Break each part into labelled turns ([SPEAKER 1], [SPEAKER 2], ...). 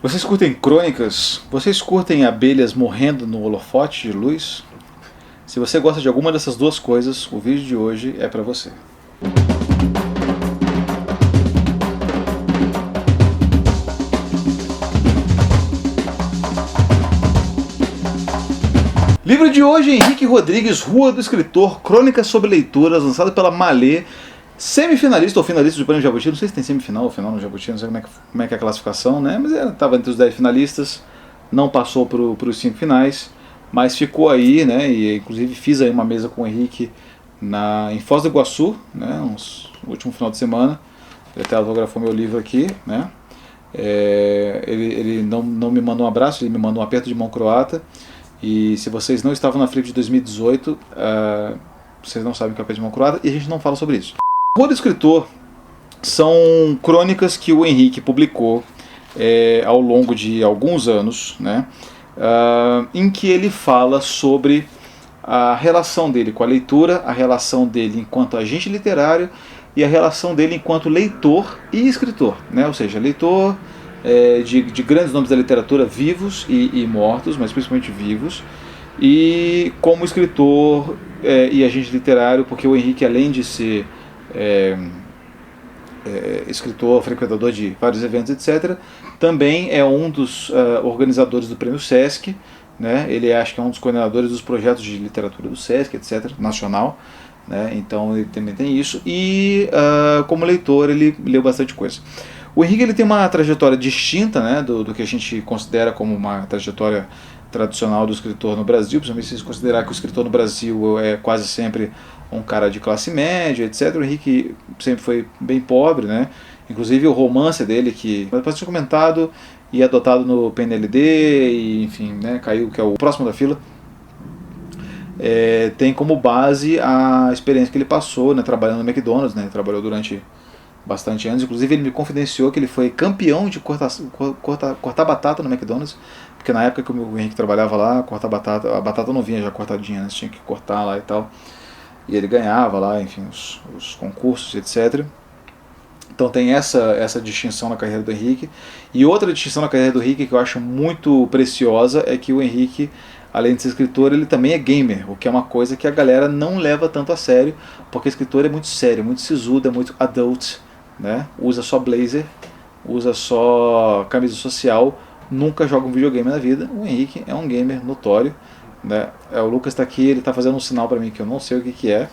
[SPEAKER 1] Vocês curtem crônicas? Vocês curtem abelhas morrendo no holofote de luz? Se você gosta de alguma dessas duas coisas, o vídeo de hoje é para você. Livro de hoje, Henrique Rodrigues, Rua do Escritor, Crônicas sobre Leituras, lançado pela Malê, semifinalista ou finalista do Prêmio Jabuti. Não sei se tem semifinal ou final no Jabuti, não sei como é que é a classificação, né? Mas estava entre os 10 finalistas, não passou para os 5 finais, mas ficou aí, né? E inclusive fiz aí uma mesa com o Henrique em Foz do Iguaçu, né? No último final de semana. Ele até autografou meu livro aqui, né? Ele não me mandou um abraço, ele me mandou um aperto de mão croata. E se vocês não estavam na Flip de 2018, vocês não sabem o que é aperto de mão croata e a gente não fala sobre isso. Rua do Escritor são crônicas que o Henrique publicou ao longo de alguns anos, né, em que ele fala sobre a relação dele com a leitura, a relação dele enquanto agente literário e a relação dele enquanto leitor e escritor, né, ou seja, leitor de grandes nomes da literatura vivos e mortos, mas principalmente vivos, e como escritor e agente literário, porque o Henrique, além de ser escritor, frequentador de vários eventos, etc., também é um dos organizadores do Prêmio Sesc, né? Ele acho que é um dos coordenadores dos projetos de literatura do Sesc, etc., nacional, né? Então ele também tem isso, e como leitor ele leu bastante coisa. O Henrique ele tem uma trajetória distinta, né, do que a gente considera como uma trajetória tradicional do escritor no Brasil, principalmente se considerar que o escritor no Brasil é quase sempre um cara de classe média, etc. O Henrique sempre foi bem pobre, né? Inclusive o romance dele, que depois tinha comentado e adotado no PNLD, e, enfim, né, caiu, que é o próximo da fila, tem como base a experiência que ele passou, né, trabalhando no McDonald's, né? Ele trabalhou durante bastante anos, inclusive ele me confidenciou que ele foi campeão de cortar batata no McDonald's, porque na época que o Henrique trabalhava lá, cortar batata, a batata não vinha já cortadinha, né? Você tinha que cortar lá e tal, e ele ganhava lá, enfim, os concursos, etc. Então tem essa distinção na carreira do Henrique. E outra distinção na carreira do Henrique que eu acho muito preciosa é que o Henrique, além de ser escritor, ele também é gamer, o que é uma coisa que a galera não leva tanto a sério, porque escritor é muito sério, muito sisudo, é muito adult, né? Usa só blazer, usa só camisa social, nunca joga um videogame na vida. O Henrique é um gamer notório, né? O Lucas está aqui, ele está fazendo um sinal para mim que eu não sei o que é.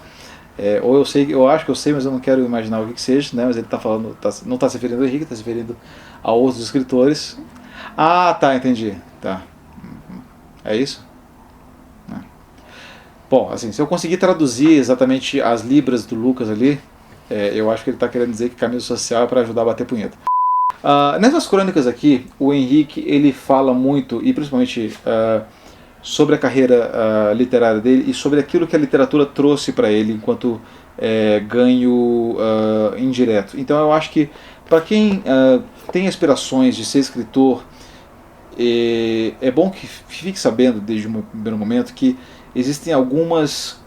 [SPEAKER 1] Ou eu sei, eu acho que eu sei, mas eu não quero imaginar o que seja, né? Mas ele está falando, não está se referindo ao Henrique, está se referindo a outros escritores. Ah, tá, entendi, tá. É isso? Bom, assim, se eu conseguir traduzir exatamente as libras do Lucas ali, eu acho que ele está querendo dizer que camisa social é para ajudar a bater punheta. Nessas crônicas aqui, o Henrique ele fala muito, e principalmente sobre a carreira literária dele e sobre aquilo que a literatura trouxe para ele enquanto ganho indireto. Então eu acho que para quem tem aspirações de ser escritor, é bom que fique sabendo desde o primeiro momento que existem algumas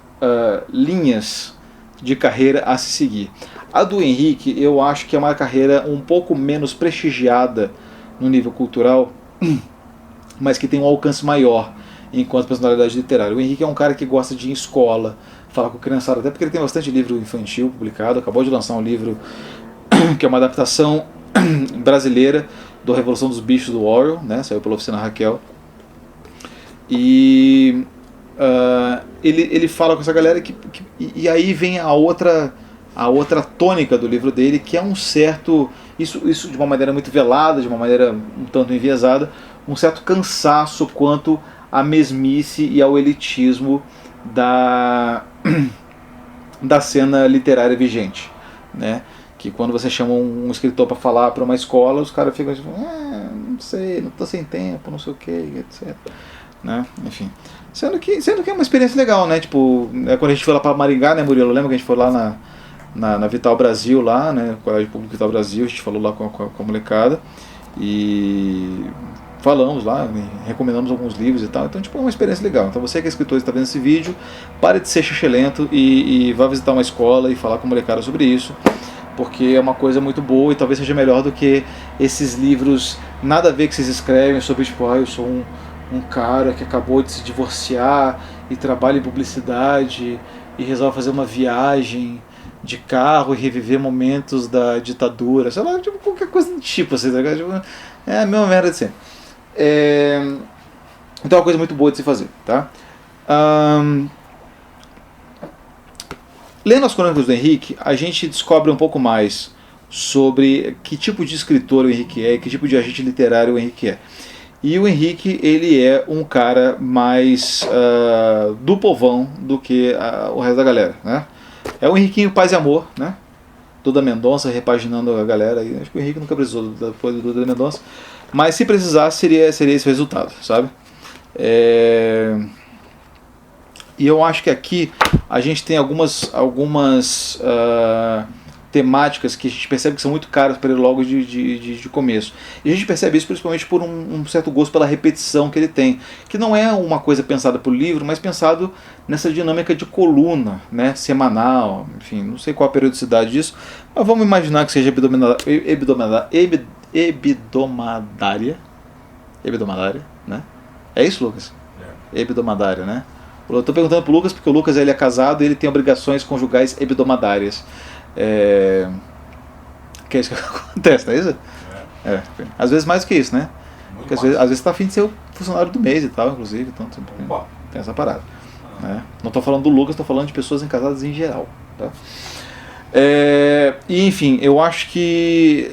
[SPEAKER 1] linhas de carreira a se seguir. A do Henrique eu acho que é uma carreira um pouco menos prestigiada no nível cultural, mas que tem um alcance maior enquanto personalidade literária. O Henrique é um cara que gosta de ir em escola, falar com criançada, até porque ele tem bastante livro infantil publicado, acabou de lançar um livro que é uma adaptação brasileira do Revolução dos Bichos do Orwell, né? Saiu pela Oficina Raquel. E ele fala com essa galera e aí vem a outra tônica do livro dele, que é um certo, isso de uma maneira muito velada, de uma maneira um tanto enviesada, um certo cansaço quanto à mesmice e ao elitismo da cena literária vigente, né? Que quando você chama um escritor para falar para uma escola, os caras ficam tipo, não sei, não estou sem tempo, não sei o que, etc. Né? Enfim, sendo que é uma experiência legal, né? Tipo, quando a gente foi lá para Maringá, né, Murilo? Lembra que a gente foi lá na Vital Brasil, lá, né? Colégio Público Vital Brasil, a gente falou lá com a molecada e falamos lá, recomendamos alguns livros e tal. Então, tipo, é uma experiência legal. Então, você que é escritor e está vendo esse vídeo, pare de ser xixelento e vá visitar uma escola e falar com a molecada sobre isso, porque é uma coisa muito boa e talvez seja melhor do que esses livros nada a ver que vocês escrevem sobre, tipo, eu sou um cara que acabou de se divorciar e trabalha em publicidade e resolve fazer uma viagem de carro e reviver momentos da ditadura, sei lá, tipo, qualquer coisa do tipo, assim, tipo, é a mesma merda de sempre. Então é uma coisa muito boa de se fazer, tá? Lendo as crônicas do Henrique, a gente descobre um pouco mais sobre que tipo de escritor o Henrique é e que tipo de agente literário o Henrique é. E o Henrique, ele é um cara mais do povão do que o resto da galera, né? É o Henriquinho Paz e Amor, né? Duda Mendonça repaginando a galera. Acho que o Henrique nunca precisou depois do Duda Mendonça. Mas se precisar, seria esse resultado, sabe? E eu acho que aqui a gente tem algumas temáticas que a gente percebe que são muito caras para ele logo de começo. E a gente percebe isso principalmente por um certo gosto pela repetição que ele tem, que não é uma coisa pensada para o livro, mas pensado nessa dinâmica de coluna, né, semanal, enfim, não sei qual a periodicidade disso, mas vamos imaginar que seja hebdomadária, né? É isso, Lucas? Hebdomadária, né? Eu estou perguntando para o Lucas porque o Lucas ele é casado e ele tem obrigações conjugais hebdomadárias. Que é isso que acontece, não é isso? Às vezes mais do que isso, né? Porque às vezes você está afim de ser o funcionário do mês e tal, inclusive. Então tem essa parada. Né? Não estou falando do Lucas, estou falando de pessoas casadas em geral. Tá? E enfim, eu acho que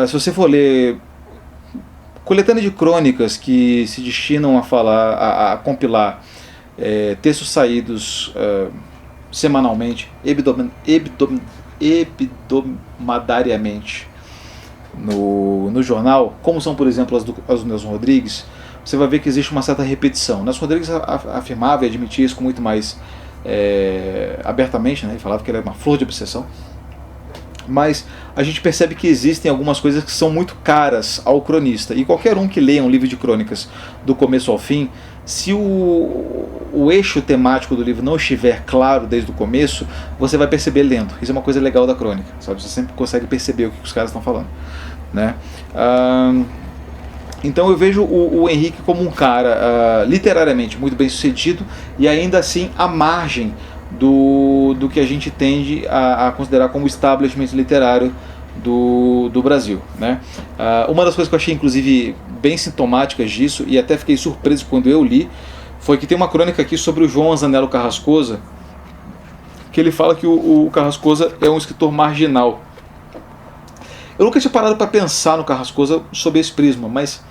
[SPEAKER 1] se você for ler coletânea de crônicas que se destinam a falar, a compilar textos saídos semanalmente, hebdomadariamente no jornal, como são, por exemplo, as do Nelson Rodrigues, você vai ver que existe uma certa repetição. Nelson Rodrigues afirmava e admitia isso com muito mais abertamente, né? Ele falava que ele era uma flor de obsessão. Mas a gente percebe que existem algumas coisas que são muito caras ao cronista. E qualquer um que leia um livro de crônicas do começo ao fim, se o eixo temático do livro não estiver claro desde o começo, você vai perceber lendo. Isso é uma coisa legal da crônica, sabe? Você sempre consegue perceber o que os caras estão falando, né? Então eu vejo o Henrique como um cara literariamente muito bem sucedido e ainda assim à margem do que a gente tende a considerar como establishment literário do Brasil, né? Uma das coisas que eu achei inclusive bem sintomáticas disso, e até fiquei surpreso quando eu li, foi que tem uma crônica aqui sobre o João Anzanello Carrascosa, que ele fala que o Carrascosa é um escritor marginal. Eu nunca tinha parado para pensar no Carrascosa sob esse prisma, mas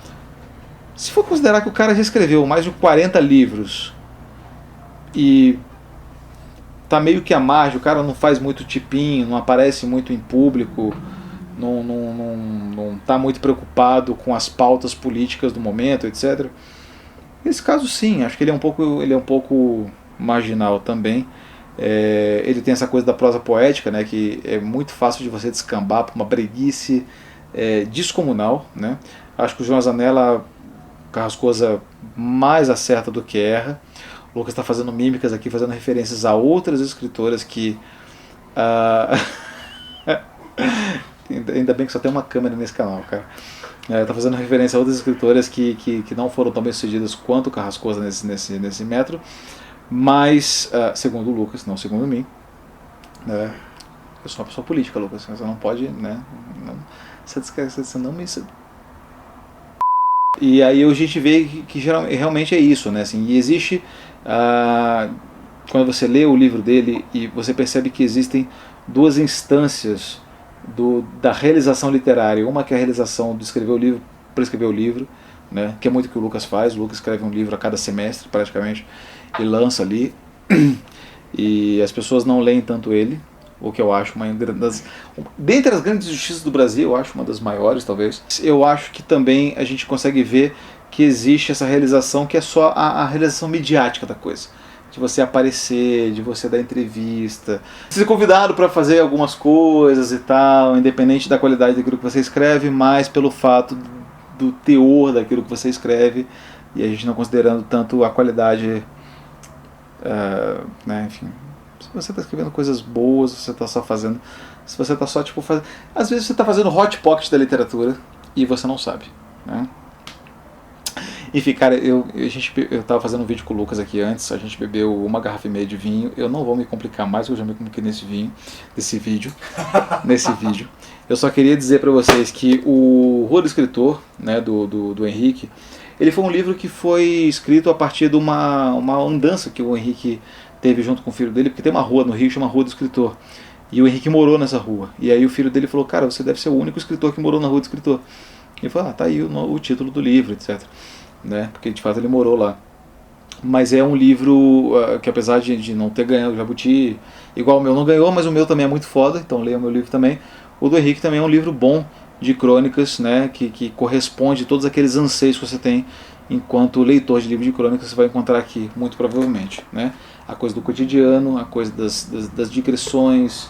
[SPEAKER 1] se for considerar que o cara já escreveu mais de 40 livros e tá meio que à margem, o cara não faz muito tipinho, não aparece muito em público, não tá muito preocupado com as pautas políticas do momento, etc. Nesse caso sim, acho que ele é um pouco marginal também. Ele tem essa coisa da prosa poética, né, que é muito fácil de você descambar para uma breguice descomunal, né? Acho que o João Zanella Carrascosa mais acerta do que erra. O Lucas está fazendo mímicas aqui, fazendo referências a outras escritoras que ainda bem que só tem uma câmera nesse canal, cara. Está fazendo referência a outras escritoras que não foram tão bem sucedidas quanto o Carrascosa nesse metro, mas segundo o Lucas, não segundo mim, eu sou uma pessoa política, Lucas, você não pode, né? Você não me... E aí a gente vê que realmente é isso, né? Assim, e existe, quando você lê o livro dele, e você percebe que existem duas instâncias da realização literária. Uma que é a realização de escrever o livro para escrever o livro, né? Que é muito o que o Lucas faz. O Lucas escreve um livro a cada semestre, praticamente, e lança ali. E as pessoas não leem tanto ele, o que eu acho dentre as grandes injustiças do Brasil, eu acho uma das maiores, talvez. Eu acho que também a gente consegue ver que existe essa realização que é só a realização midiática da coisa. De você aparecer, de você dar entrevista, de ser convidado para fazer algumas coisas e tal, independente da qualidade daquilo que você escreve, mas pelo fato do teor daquilo que você escreve, e a gente não considerando tanto a qualidade, né, enfim, Se você está escrevendo coisas boas, se você está só fazendo. Se você está só tipo fazendo. Às vezes você está fazendo hot pocket da literatura e você não sabe. Né? Enfim, cara, eu tava fazendo um vídeo com o Lucas aqui antes, a gente bebeu uma garrafa e meia de vinho. Eu não vou me complicar mais, eu já me compliquei nesse vídeo. Eu só queria dizer pra vocês que o Rua do Escritor, né, do Henrique, ele foi um livro que foi escrito a partir de uma andança que o Henrique teve junto com o filho dele, porque tem uma rua no Rio que chama Rua do Escritor. E o Henrique morou nessa rua. E aí o filho dele falou, cara, você deve ser o único escritor que morou na Rua do Escritor. E ele falou, tá aí o título do livro, etc. Né? Porque de fato ele morou lá. Mas é um livro que apesar de não ter ganhado o Jabuti, igual o meu não ganhou, mas o meu também é muito foda, então leia o meu livro também. O do Henrique também é um livro bom de crônicas, né? que corresponde a todos aqueles anseios que você tem enquanto leitor de livro de crônicas, você vai encontrar aqui, muito provavelmente. Né? A coisa do cotidiano, a coisa das digressões,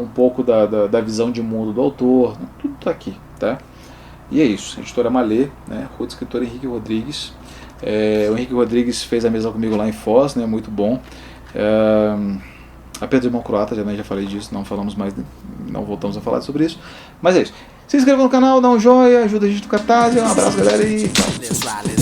[SPEAKER 1] um pouco da visão de mundo do autor, tudo está aqui. Tá? E é isso, editora Malê, né? Rua do Escritor Henrique Rodrigues. O Henrique Rodrigues fez a mesa comigo lá em Foz, né? Muito bom. A Pedro Irmão Croata, já falei disso, não falamos mais, não voltamos a falar sobre isso. Mas é isso. Se inscreva no canal, dá um joinha, ajuda a gente no Catarse. Um abraço, galera, e tchau.